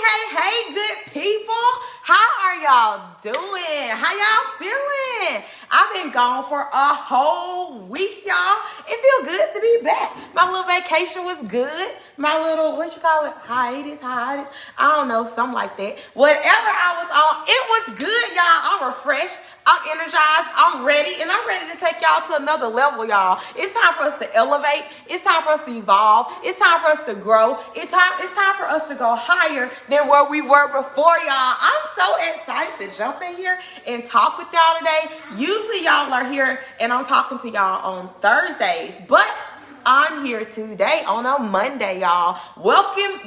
Hey, good people. How are y'all doing? How y'all feeling? I've been gone for a whole week, y'all. It feels good to be back. My little vacation was good. My little, what you call it? Hiatus. I don't know, something like that. Whatever I was on, it was good, y'all. I'm refreshed. I'm energized, I'm ready, and I'm ready to take y'all to another level, y'all. It's time for us to elevate. It's time for us to evolve. It's time for us to grow. It's time for us to go higher than where we were before, y'all. I'm so excited to jump in here and talk with y'all today. Usually y'all are here and I'm talking to y'all on Thursdays, but I'm here today on a Monday, y'all. Welcoming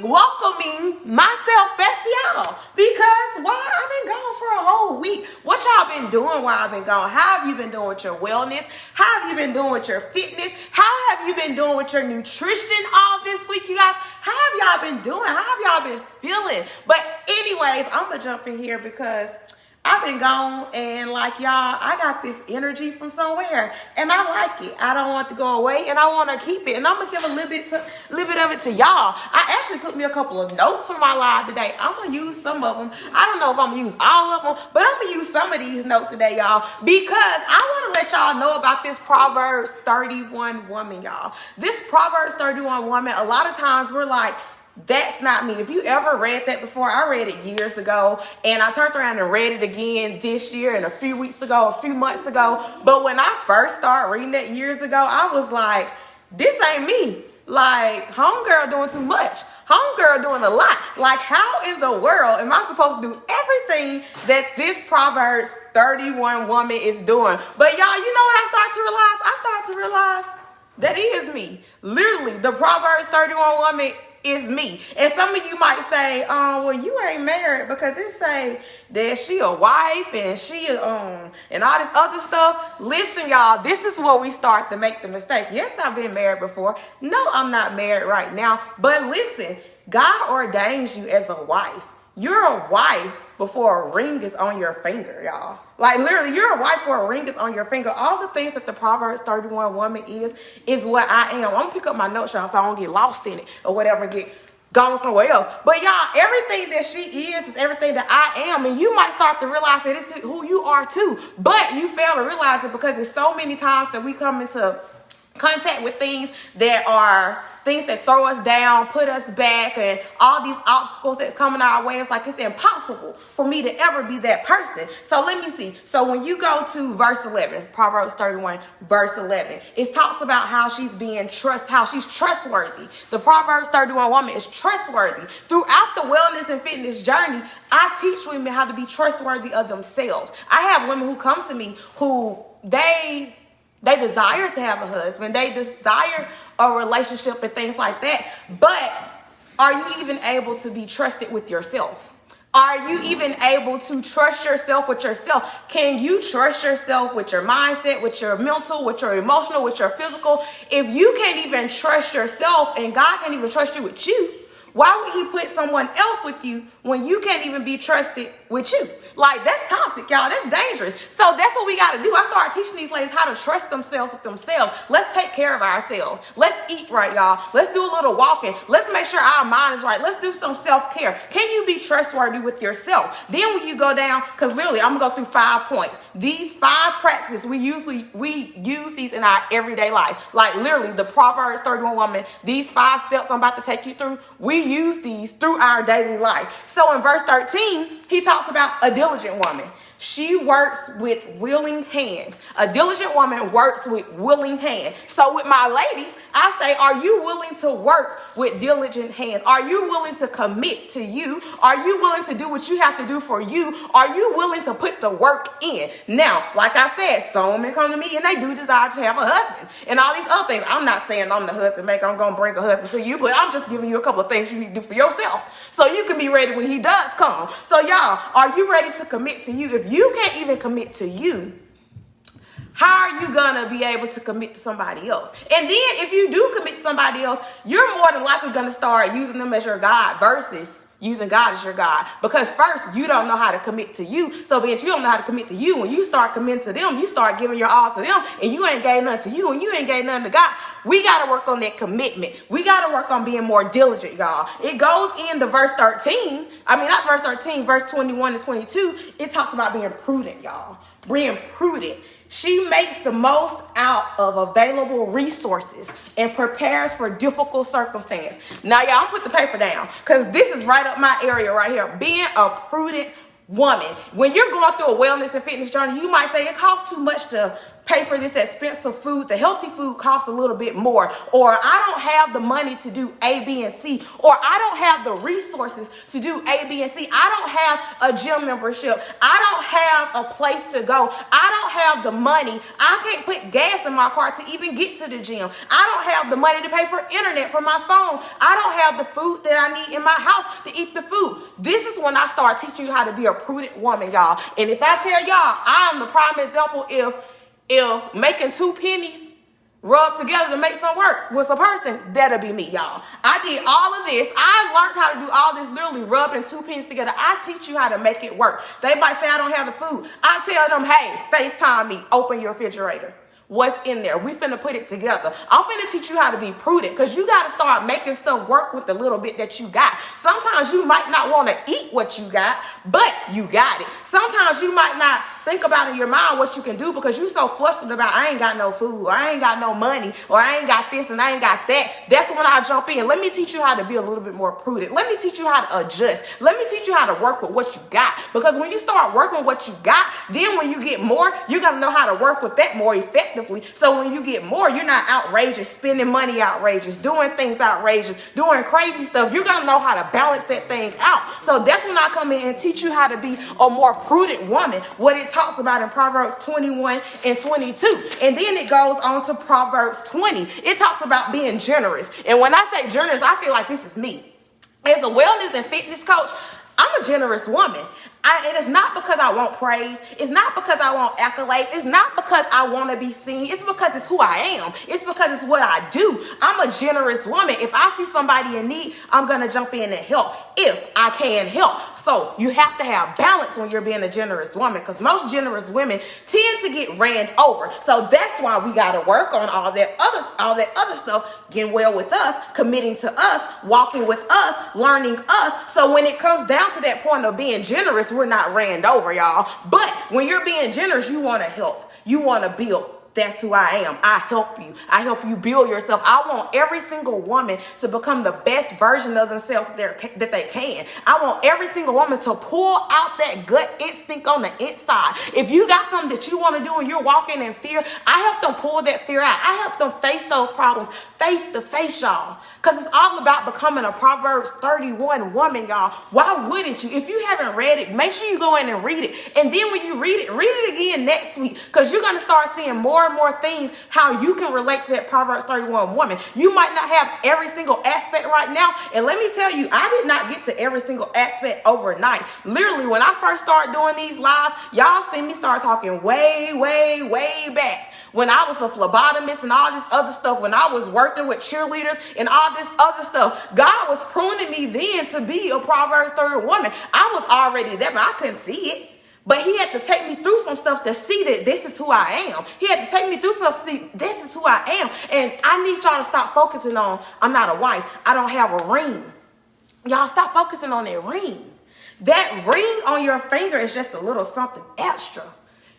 myself back to y'all. Because why? I've been gone for a whole week. What y'all been doing while I've been gone? How have you been doing with your wellness? How have you been doing with your fitness? How have you been doing with your nutrition all this week, you guys? How have y'all been doing? How have y'all been feeling? But anyways, I'm going to jump in here because I've been gone and like y'all, I got this energy from somewhere and I like it. I don't want it to go away and I want to keep it. And I'm gonna give a little bit of it to y'all. I actually took me a couple of notes from my live today. I'm gonna use some of them. I don't know if I'm gonna use all of them, but I'm gonna use some of these notes today, y'all, because I want to let y'all know about this Proverbs 31 woman, y'all. This Proverbs 31 woman, a lot of times we're like, that's not me. If you ever read that before, I read it years ago and I turned around and read it again this year and a few months ago. But when I first started reading that years ago, I was like, this ain't me. Like, homegirl doing too much. Homegirl doing a lot. Like, how in the world am I supposed to do everything that this Proverbs 31 woman is doing? But y'all, you know what I started to realize? I started to realize that is me. Literally, the Proverbs 31 woman is me. And some of you might say, well, you ain't married because it say that she a wife and she and all this other stuff. Listen, y'all, this is where we start to make the mistake. Yes, I've been married before. No, I'm not married right now. But listen, God ordains you as a wife. You're a wife before a ring is on your finger, y'all. Like, literally, you're a wife before a ring is on your finger. All the things that the Proverbs 31 woman is what I am. I'm going to pick up my notes, y'all, so I don't get lost in it or whatever and get gone somewhere else. But, y'all, everything that she is everything that I am. And you might start to realize that it's who you are, too. But you fail to realize it because there's so many times that we come into contact with things that are things that throw us down, put us back, and all these obstacles that's coming our way. It's like it's impossible for me to ever be that person. So let me see. So when you go to verse 11, Proverbs 31, verse 11, it talks about how she's trustworthy. The Proverbs 31 woman is trustworthy. Throughout the wellness and fitness journey, I teach women how to be trustworthy of themselves. I have women who come to me who they desire to have a husband. They desire a relationship and things like that. But are you even able to be trusted with yourself? Are you even able to trust yourself with yourself? Can you trust yourself with your mindset, with your mental, with your emotional, with your physical? If you can't even trust yourself and God can't even trust you with you, why would he put someone else with you when you can't even be trusted with you? Like, that's toxic, y'all. That's dangerous. So that's what we got to do. I started teaching these ladies how to trust themselves with themselves. Let's take care of ourselves. Let's eat right, y'all. Let's do a little walking. Let's make sure our mind is right. Let's do some self-care. Can you be trustworthy with yourself? Then when you go down, because literally I'm going to go through 5 points. These 5 practices, we use these in our everyday life. Like literally the Proverbs 31 woman, these 5 steps I'm about to take you through, we use these through our daily life. So in verse 13, he talks about a diligent woman. She works with willing hands. A diligent woman works with willing hands. So with my ladies, I say, are you willing to work with diligent hands? Are you willing to commit to you? Are you willing to do what you have to do for you? Are you willing to put the work in? Now, like I said, some women come to me and they do desire to have a husband and all these other things. I'm not saying I'm the husband maker. I'm going to bring a husband to you, but I'm just giving you a couple of things you need to do for yourself so you can be ready when he does come. So y'all, are you ready to commit to you? If you can't even commit to you, how are you gonna be able to commit to somebody else? And then if you do commit to somebody else, you're more than likely gonna start using them as your God versus using God as your God. Because first, you don't know how to commit to you. So bitch, you don't know how to commit to you. When you start committing to them, you start giving your all to them, and you ain't gave nothing to you, and you ain't gave nothing to God. We got to work on that commitment. We got to work on being more diligent, y'all. It goes into verse 13. I mean, not verse 13, verse 21 and 22. It talks about being prudent, y'all. Being prudent. She makes the most out of available resources and prepares for difficult circumstance. Now, y'all, I'm put the paper down because this is right up my area right here. Being a prudent woman. When you're going through a wellness and fitness journey, you might say it costs too much to pay for this expensive food. The healthy food costs a little bit more. Or I don't have the money to do A, B, and C. Or I don't have the resources to do A, B, and C. I don't have a gym membership. I don't have a place to go. I don't have the money. I can't put gas in my car to even get to the gym. I don't have the money to pay for internet for my phone. I don't have the food that I need in my house to eat the food. This is when I start teaching you how to be a prudent woman, y'all. And if I tell y'all, I'm the prime example if making 2 pennies rub together to make some work was a person, that'll be me, y'all. I did all of this. I learned how to do all this, literally rubbing 2 pennies together. I teach you how to make it work. They might say I don't have the food. I tell them, hey, FaceTime me, open your refrigerator. What's in there? We finna put it together. I'm finna teach you how to be prudent because you got to start making stuff work with the little bit that you got. Sometimes you might not want to eat what you got, but you got it. Sometimes you might not think about in your mind what you can do because you so flustered about I ain't got no food, or I ain't got no money, or I ain't got this and I ain't got that. That's when I jump in. Let me teach you how to be a little bit more prudent. Let me teach you how to adjust. Let me teach you how to work with what you got. Because when you start working with what you got, then when you get more, you're going to know how to work with that more effectively. So when you get more, you're not outrageous, spending money outrageous, doing things outrageous, doing crazy stuff. You're going to know how to balance that thing out. So that's when I come in and teach you how to be a more prudent woman. What it talks about in Proverbs 21 and 22. And then it goes on to Proverbs 20. It talks about being generous. And when I say generous, I feel like this is me. As a wellness and fitness coach, I'm a generous woman. And it's not because I want praise. It's not because I want accolades. It's not because I want to be seen. It's because it's who I am. It's because it's what I do. I'm a generous woman. If I see somebody in need, I'm going to jump in and help if I can help. So you have to have balance when you're being a generous woman because most generous women tend to get ran over. So that's why we got to work on all that other stuff, getting well with us, committing to us, walking with us, learning us. So when it comes down to that point of being generous, we're not ran over, y'all. But when you're being generous, you want to help. You want to build. That's who I am. I help you. I help you build yourself. I want every single woman to become the best version of themselves that they can. I want every single woman to pull out that gut instinct on the inside. If you got something that you want to do and you're walking in fear, I help them pull that fear out. I help them face those problems face to face, y'all. Because it's all about becoming a Proverbs 31 woman, y'all. Why wouldn't you? If you haven't read it, make sure you go in and read it. And then when you read it again next week because you're going to start seeing more and more things how you can relate to that Proverbs 31 woman. You might not have every single aspect right now. And let me tell you, I did not get to every single aspect overnight. Literally, when I first started doing these lives, y'all see me start talking way, way, way back. When I was a phlebotomist and all this other stuff, when I was working with cheerleaders and all this other stuff, God was pruning me then to be a Proverbs 31 woman. I was already there, but I couldn't see it. But he had to take me through some stuff to see that this is who I am. He had to take me through stuff to see this is who I am. And I need y'all to stop focusing on, I'm not a wife. I don't have a ring. Y'all stop focusing on that ring. That ring on your finger is just a little something extra.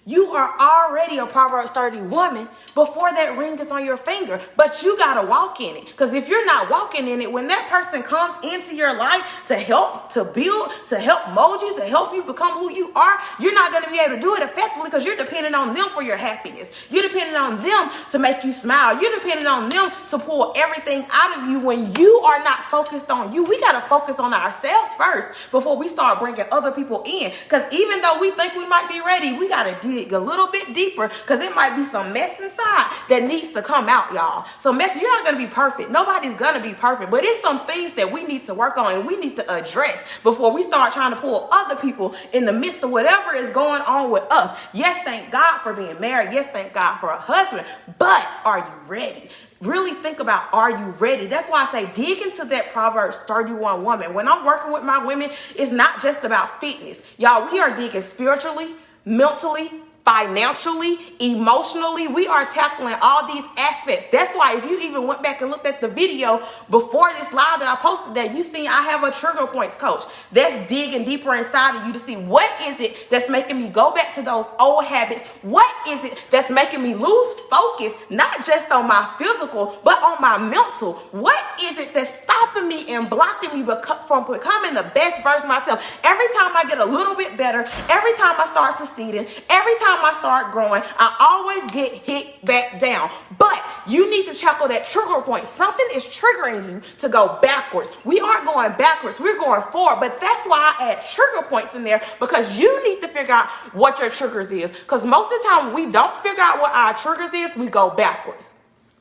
You are already a Proverbs 30 woman before that ring is on your finger, but you got to walk in it. Because if you're not walking in it, when that person comes into your life to help, to build, to help mold you, to help you become who you are, you're not going to be able to do it effectively because you're depending on them for your happiness. You're depending on them to make you smile. You're depending on them to pull everything out of you when you are not focused on you. We got to focus on ourselves first before we start bringing other people in. Because even though we think we might be ready, we got to dig a little bit deeper because it might be some mess inside that needs to come out, y'all. So mess, you're not going to be perfect. Nobody's going to be perfect, but it's some things that we need to work on and we need to address before we start trying to pull other people in the midst of whatever is going on with us. Yes, thank God for being married. Yes, thank God for a husband, but are you ready? really think about, are you ready? That's why I say dig into that Proverbs 31 woman. When I'm working with my women, it's not just about fitness. Y'all, we are digging spiritually, mentally, financially, emotionally. We are tackling all these aspects. That's why if you even went back and looked at the video before this live that I posted, that you seen I have a trigger points coach that's digging deeper inside of you to see what is it that's making me go back to those old habits. What is it that's making me lose focus, not just on my physical, but on my mental? What is it that's stopping me and blocking me from becoming the best version of myself? Every time I get a little bit better, every time I start succeeding, every time I start growing, I always get hit back down. But you need to tackle that trigger point. Something is triggering you to go backwards. We aren't going backwards, we're going forward. But that's why I add trigger points in there, because you need to figure out what your triggers is. Because most of the time when we don't figure out what our triggers is, we go backwards.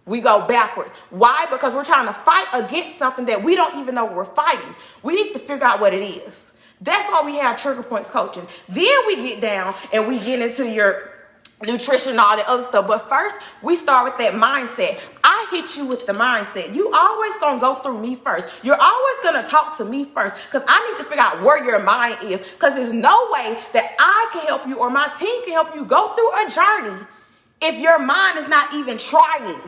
We go backwards. Why? Because we're trying to fight against something that we don't even know we're fighting. We need to figure out what it is. That's why we have trigger points coaching. Then we get down and we get into your nutrition and all that other stuff. But first, we start with that mindset. I hit you with the mindset. You always gonna go through me first. You're always gonna talk to me first, because I need to figure out where your mind is, because there's no way that I can help you or my team can help you go through a journey if your mind is not even trying.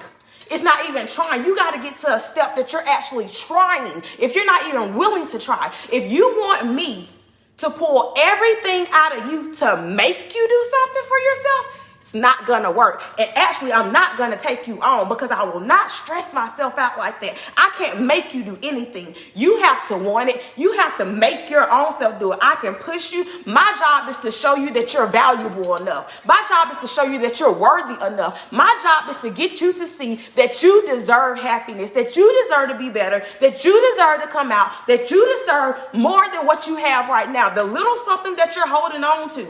It's not even trying. You got to get to a step that you're actually trying. If you're not even willing to try, if you want me to pull everything out of you to make you do something for yourself, it's not gonna work. And actually, I'm not gonna take you on, because I will not stress myself out like that. I can't make you do anything. You have to want it. You have to make your own self do it. I can push you. My job is to show you that you're valuable enough. My job is to show you that you're worthy enough. My job is to get you to see that you deserve happiness, that you deserve to be better, that you deserve to come out, that you deserve more than what you have right now. The little something that you're holding on to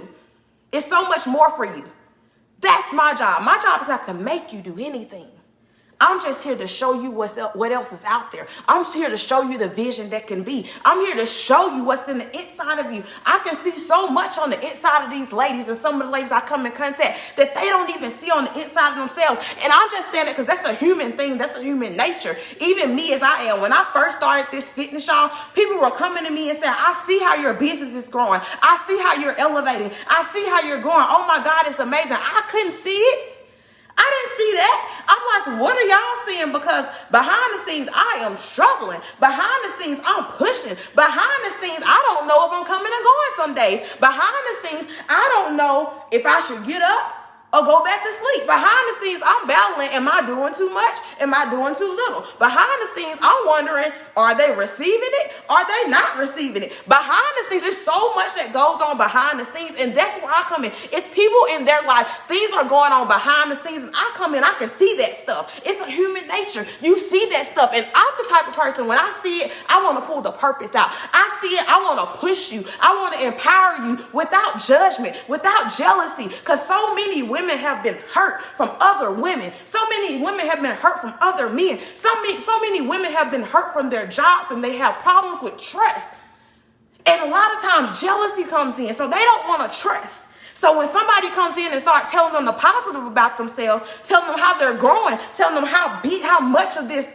is so much more for you. That's my job. My job is not to make you do anything. I'm just here to show you what else is out there. I'm just here to show you the vision that can be. I'm here to show you what's in the inside of you. I can see so much on the inside of these ladies, and some of the ladies I come in contact, that they don't even see on the inside of themselves. And I'm just saying it because that's a human thing. That's a human nature. Even me as I am. When I first started this fitness, y'all, people were coming to me and saying, I see how your business is growing. I see how you're elevating. I see how you're going. Oh my God, it's amazing. I couldn't see it. I didn't see that. I'm like, what are y'all seeing? Because behind the scenes, I am struggling. Behind the scenes, I'm pushing. Behind the scenes, I don't know if I'm coming or going some days. Behind the scenes, I don't know if I should get up or go back to sleep. Behind the scenes, I'm battling. Am I doing too much? Am I doing too little? Behind the scenes, I'm wondering, are they receiving it? Are they not receiving it? Behind the scenes, there's so much that goes on behind the scenes, and that's where I come in. It's people in their life. Things are going on behind the scenes, and I come in, I can see that stuff. It's a human nature. You see that stuff, and I'm the type of person, when I see it, I want to pull the purpose out. I see it, I want to push you. I want to empower you without judgment, without jealousy, because so many women have been hurt from other women. So many women have been hurt from other men. So many women have been hurt from their jobs, and they have problems with trust. And a lot of times jealousy comes in, so they don't want to trust. So when somebody comes in and starts telling them the positive about themselves, telling them how they're growing, telling them how much of this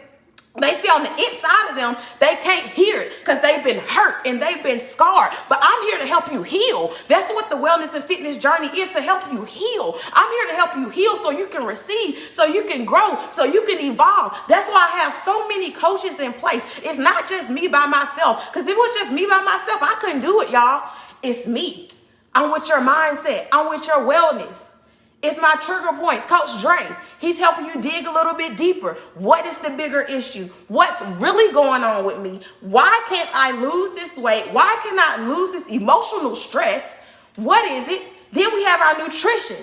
they see on the inside of them, they can't hear it because they've been hurt and they've been scarred. But I'm here to help you heal. That's what the wellness and fitness journey is, to help you heal. I'm here to help you heal so you can receive, so you can grow, so you can evolve. That's why I have so many coaches in place. It's not just me by myself, because if it was just me by myself, I couldn't do it, y'all. It's me. I'm with your mindset. I'm with your wellness. It's my trigger points. Coach Dre, he's helping you dig a little bit deeper. What is the bigger issue? What's really going on with me? Why can't I lose this weight? Why can I lose this emotional stress? What is it? Then we have our nutrition,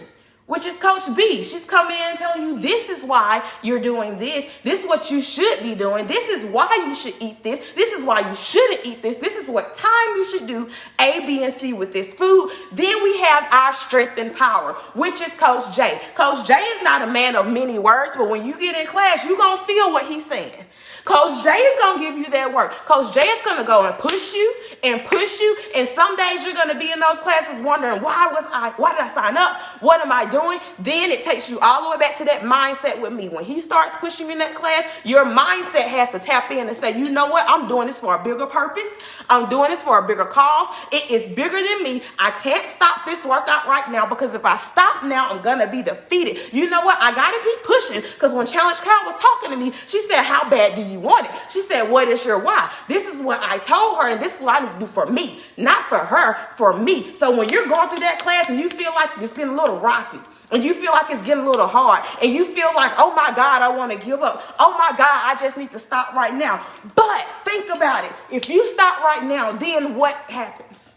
which is Coach B. She's coming in and telling you, this is why you're doing this. This is what you should be doing. This is why you should eat this. This is why you shouldn't eat this. This is what time you should do A, B, and C with this food. Then we have our strength and power, which is Coach J. Coach J is not a man of many words, but when you get in class, you're going to feel what he's saying. Coach Jay is going to give you that work. Coach Jay is going to go and push you. And some days you're going to be in those classes wondering, why did I sign up? What am I doing? Then it takes you all the way back to that mindset with me. When he starts pushing you in that class, your mindset has to tap in and say, you know what? I'm doing this for a bigger purpose. I'm doing this for a bigger cause. It is bigger than me. I can't stop this workout right now, because if I stop now, I'm going to be defeated. You know what? I got to keep pushing, because when Challenge Cal was talking to me, she said, how bad do you want it? She said, what is your why? This is what I told her, and this is what I need to do for me, not for her, for me. So when you're going through that class and you feel like it's getting a little rocky, and you feel like it's getting a little hard, and you feel like, oh my God, I want to give up. Oh my God, I just need to stop right now. But think about it. If you stop right now, then what happens?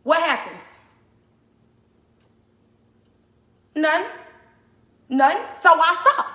What happens? None. So why stop?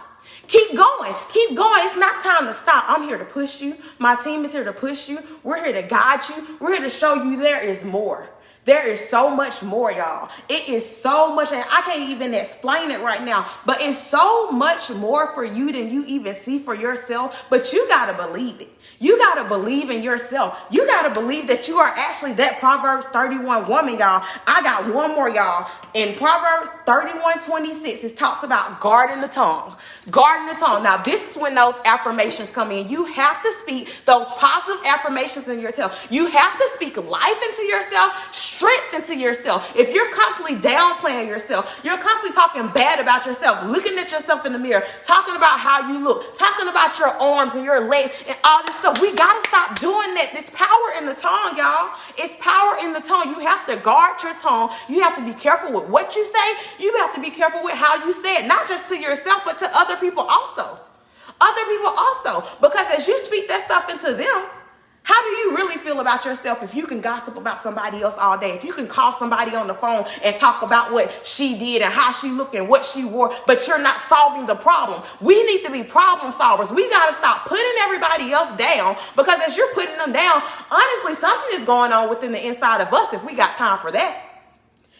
Keep going. It's not time to stop. I'm here to push you. My team is here to push you. We're here to guide you. We're here to show you there is more. There is so much more, y'all. It is so much, and I can't even explain it right now, but it's so much more for you than you even see for yourself. But you got to believe it. You got to believe in yourself. You got to believe that you are actually that Proverbs 31 woman, y'all. I got one more, y'all. In Proverbs 31:26, it talks about guarding the tongue. Guarding the tongue. Now, this is when those affirmations come in. You have to speak those positive affirmations in yourself. You have to speak life into yourself, strength into yourself. If you're constantly downplaying yourself, you're constantly talking bad about yourself, looking at yourself in the mirror, talking about how you look, talking about your arms and your legs and all this stuff. We got to stop doing that. There's power in the tongue, y'all. It's power in the tongue. You have to guard your tongue. You have to be careful with what you say. You have to be careful with how you say it, not just to yourself, but to other people also. Other people also. Because as you speak that stuff into them, how do you really feel about yourself if you can gossip about somebody else all day? If you can call somebody on the phone and talk about what she did and how she looked and what she wore, but you're not solving the problem. We need to be problem solvers. We got to stop putting everybody else down, because as you're putting them down, honestly, something is going on within the inside of us if we got time for that.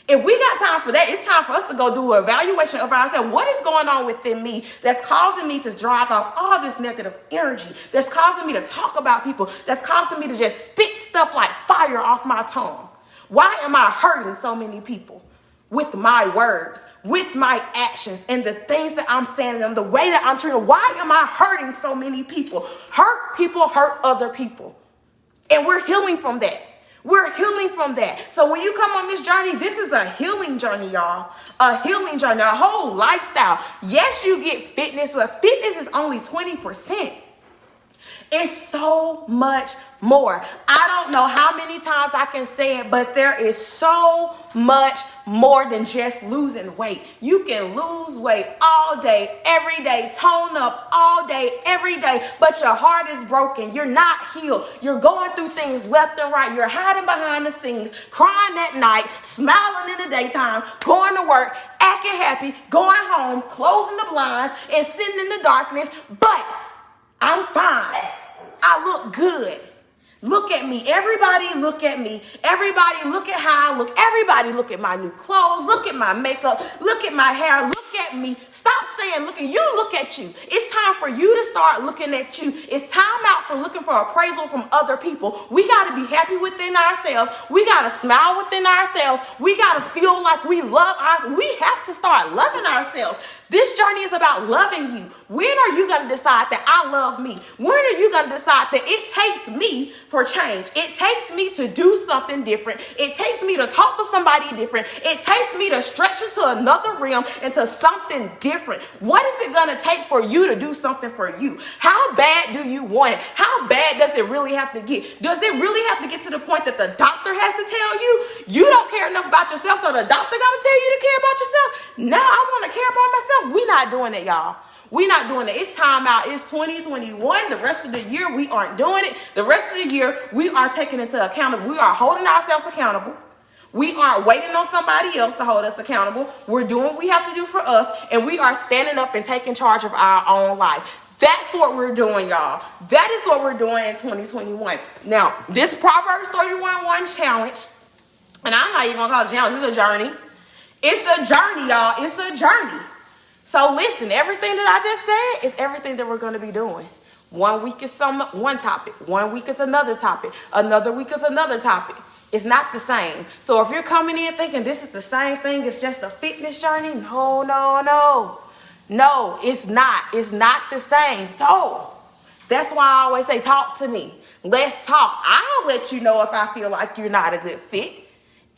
If we got time for that, it's time for us to go do an evaluation of ourselves. What is going on within me that's causing me to drive out all this negative energy, that's causing me to talk about people, that's causing me to just spit stuff like fire off my tongue? Why am I hurting so many people with my words, with my actions, and the things that I'm saying to them, the way that I'm treating them? Why am I hurting so many people? Hurt people hurt other people. And we're healing from that. We're healing from that. So when you come on this journey, this is a healing journey, y'all. A healing journey, a whole lifestyle. Yes, you get fitness, but fitness is only 20%. It's so much more. I don't know how many times I can say it, but there is so much more than just losing weight. You can lose weight all day, every day, tone up all day, every day, but your heart is broken. You're not healed. You're going through things left and right. You're hiding behind the scenes, crying at night, smiling in the daytime, going to work, acting happy, going home, closing the blinds, and sitting in the darkness, but I'm fine. I look good. Look at me. Everybody look at me. Everybody look at how I look. Everybody look at my new clothes. Look at my makeup. Look at my hair. Look at me. Stop saying look at you. Look at you. It's time for you to start looking at you. It's time out for looking for appraisal from other people. We got to be happy within ourselves. We got to smile within ourselves. We got to feel like we love ourselves. We have to start loving ourselves. This journey is about loving you. When are you going to decide that I love me? When are you going to decide that it takes me for change? It takes me to do something different. It takes me to talk to somebody different. It takes me to stretch into another realm, into something different. What is it going to take for you to do something for you? How bad do you want it? How bad does it really have to get? Does it really have to get to the point that the doctor has to tell you don't care enough about yourself, so the doctor got to tell you to care about yourself? No, I want to care about myself. We're not doing it, y'all. We're not doing it. It's time out. It's 2021. The rest of the year, we aren't doing it. The rest of the year, we are taking into account. We are holding ourselves accountable. We aren't waiting on somebody else to hold us accountable. We're doing what we have to do for us, and we are standing up and taking charge of our own life. That's what we're doing, y'all. That is what we're doing in 2021. Now, this Proverbs 31:1 challenge, and I'm not even going to call it a challenge. It's a journey. It's a journey, y'all. It's a journey. So listen, everything that I just said is everything that we're going to be doing. 1 week is one topic. 1 week is another topic. Another week is another topic. It's not the same. So if you're coming in thinking this is the same thing, it's just a fitness journey. No, no, no. No, it's not. It's not the same. So that's why I always say, talk to me. Let's talk. I'll let you know if I feel like you're not a good fit.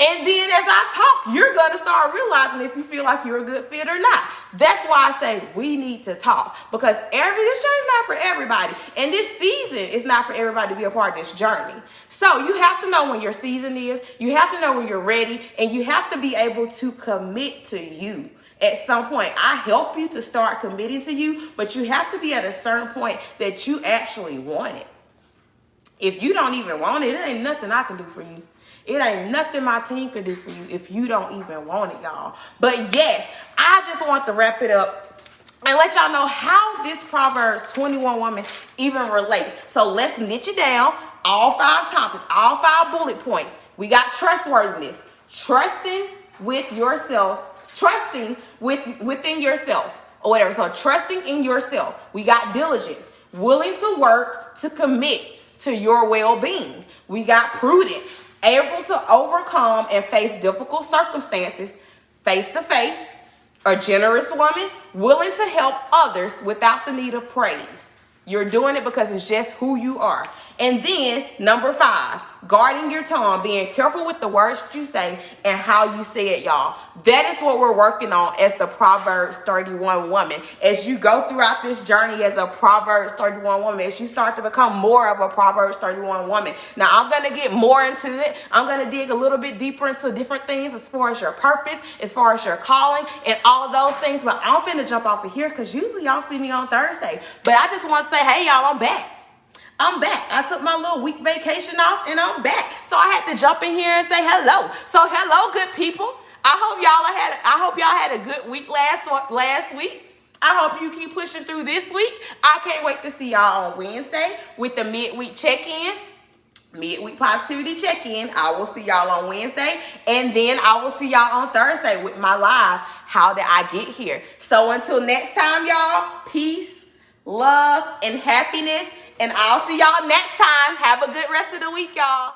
And then as I talk, you're going to start realizing if you feel like you're a good fit or not. That's why I say we need to talk, because this journey is not for everybody. And this season is not for everybody to be a part of this journey. So you have to know when your season is. You have to know when you're ready. And you have to be able to commit to you. At some point, I help you to start committing to you, but you have to be at a certain point that you actually want it. If you don't even want it, it ain't nothing I can do for you. It ain't nothing my team can do for you if you don't even want it, y'all. But yes, I just want to wrap it up and let y'all know how this Proverbs 21 woman even relates. So let's niche it down. All 5 topics, all 5 bullet points. We got trustworthiness, trusting with yourself, trusting within yourself or whatever. So trusting in yourself. We got diligence, willing to work to commit to your well-being. We got prudent, able to overcome and face difficult circumstances face to face. A generous woman, willing to help others without the need of praise. You're doing it because it's just who you are. And then number 5, guarding your tongue, being careful with the words you say and how you say it, y'all. That is what we're working on as the Proverbs 31 woman. As you go throughout this journey as a Proverbs 31 woman, as you start to become more of a Proverbs 31 woman. Now, I'm going to get more into it. I'm going to dig a little bit deeper into different things as far as your purpose, as far as your calling, and all of those things. But I'm finna jump off of here because usually y'all see me on Thursday. But I just want to say, hey, y'all, I'm back. I'm back. I took my little week vacation off and I'm back. So I had to jump in here and say hello. So hello, good people. I hope y'all had a good week last week. I hope you keep pushing through this week. I can't wait to see y'all on Wednesday with the midweek check-in. Midweek positivity check-in. I will see y'all on Wednesday. And then I will see y'all on Thursday with my live, How Did I Get Here? So until next time, y'all, peace, love, and happiness. And I'll see y'all next time. Have a good rest of the week, y'all.